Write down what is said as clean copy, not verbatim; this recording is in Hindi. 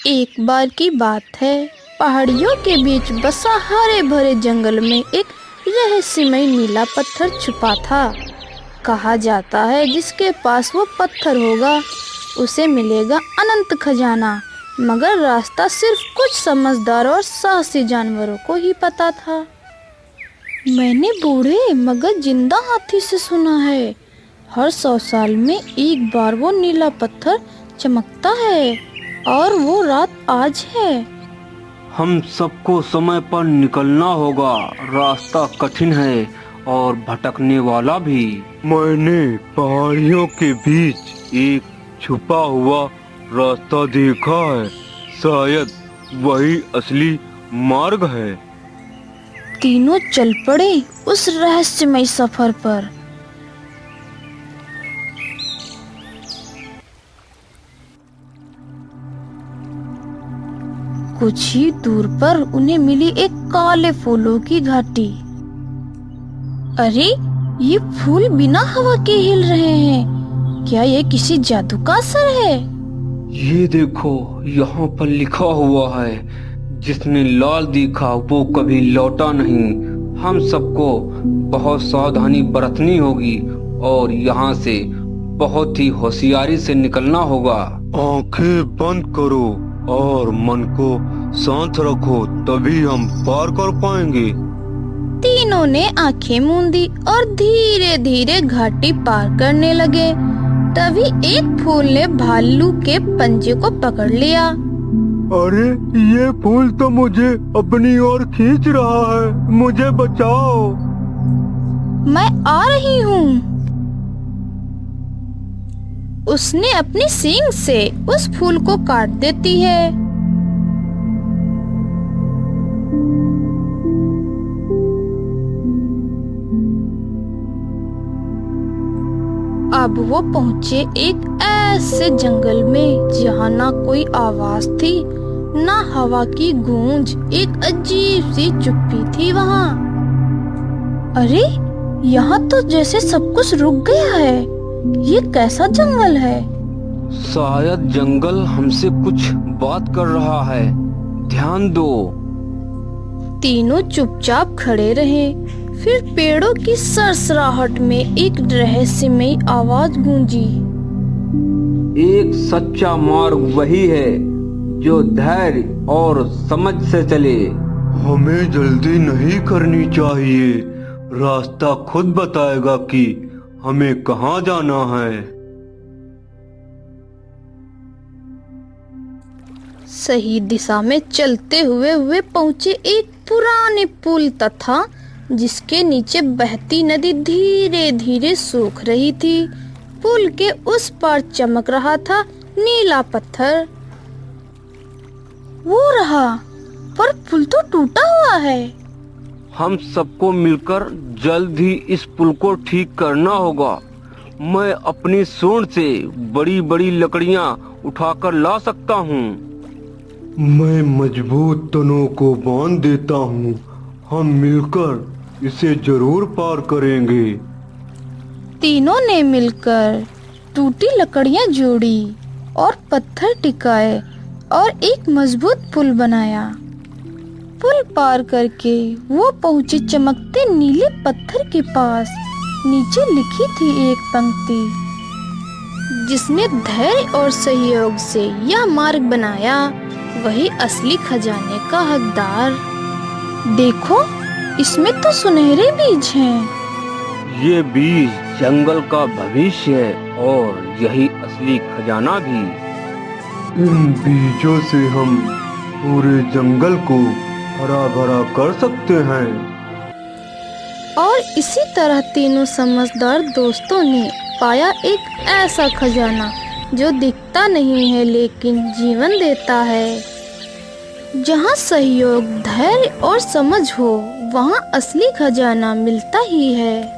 एक बार की बात है, पहाड़ियों के बीच बसा हरे भरे जंगल में एक रहस्यमय नीला पत्थर छुपा था। कहा जाता है जिसके पास वो पत्थर होगा उसे मिलेगा अनंत खजाना, मगर रास्ता सिर्फ कुछ समझदार और साहसी जानवरों को ही पता था। मैंने बूढ़े मगर जिंदा हाथी से सुना है, हर 100 साल में एक बार वो नीला पत्थर चमकता है और वो रात आज है। हम सबको समय पर निकलना होगा, रास्ता कठिन है और भटकने वाला भी। मैंने पहाड़ियों के बीच एक छुपा हुआ रास्ता देखा है, शायद वही असली मार्ग है। तीनों चल पड़े उस रहस्यमय सफर पर। कुछ ही दूर पर उन्हें मिली एक काले फूलों की घाटी। अरे, ये फूल बिना हवा के हिल रहे हैं, क्या ये किसी जादू का असर है? ये देखो, यहाँ पर लिखा हुआ है, जिसने लाल देखा वो कभी लौटा नहीं। हम सबको बहुत सावधानी बरतनी होगी और यहाँ से बहुत ही होशियारी से निकलना होगा। आंखें बंद करो और मन को शांत रखो, तभी हम पार कर पाएंगे। तीनों ने आंखें मूंदी और धीरे धीरे घाटी पार करने लगे। तभी एक फूल ने भालू के पंजे को पकड़ लिया। अरे, ये फूल तो मुझे अपनी ओर खींच रहा है, मुझे बचाओ। मैं आ रही हूँ। उसने अपनी सींग से उस फूल को काट देती है। अब वो पहुँचे एक ऐसे जंगल में जहाँ ना कोई आवाज थी, ना हवा की गूंज, एक अजीब सी चुप्पी थी वहाँ। अरे, यहाँ तो जैसे सब कुछ रुक गया है। ये कैसा जंगल है? शायद जंगल हमसे कुछ बात कर रहा है, ध्यान दो। तीनों चुपचाप खड़े रहे। फिर पेड़ों की सरसराहट में एक रहस्यमय आवाज गूंजी। एक सच्चा मार्ग वही है जो धैर्य और समझ से चले। हमें जल्दी नहीं करनी चाहिए, रास्ता खुद बताएगा कि हमें कहाँ जाना है। सही दिशा में चलते हुए वे पहुँचे एक पुराने पुल तथा जिसके नीचे बहती नदी धीरे धीरे सूख रही थी। पुल के उस पार चमक रहा था नीला पत्थर। वो रहा, पर पुल तो टूटा हुआ है। हम सबको मिलकर जल्द ही इस पुल को ठीक करना होगा। मैं अपनी सूंड से बड़ी बड़ी लकड़ियाँ उठाकर ला सकता हूँ। मैं मजबूत तनों को बांध देता हूँ। हम मिलकर इसे जरूर पार करेंगे। तीनों ने मिलकर टूटी लकड़ियां जोड़ी और पत्थर टिकाए और एक मजबूत पुल बनाया। पुल पार करके वो पहुंचे चमकते नीले पत्थर के पास। नीचे लिखी थी एक पंक्ति, जिसने धैर्य और सहयोग से यह मार्ग बनाया वही असली खजाने का हकदार। देखो, इसमें तो सुनहरे बीज हैं। ये बीज जंगल का भविष्य है और यही असली खजाना भी। इन बीजों से हम पूरे जंगल को हरा भरा कर सकते हैं। और इसी तरह तीनों समझदार दोस्तों ने पाया एक ऐसा खजाना जो दिखता नहीं है लेकिन जीवन देता है। जहाँ सहयोग, धैर्य और समझ हो, वहाँ असली खजाना मिलता ही है।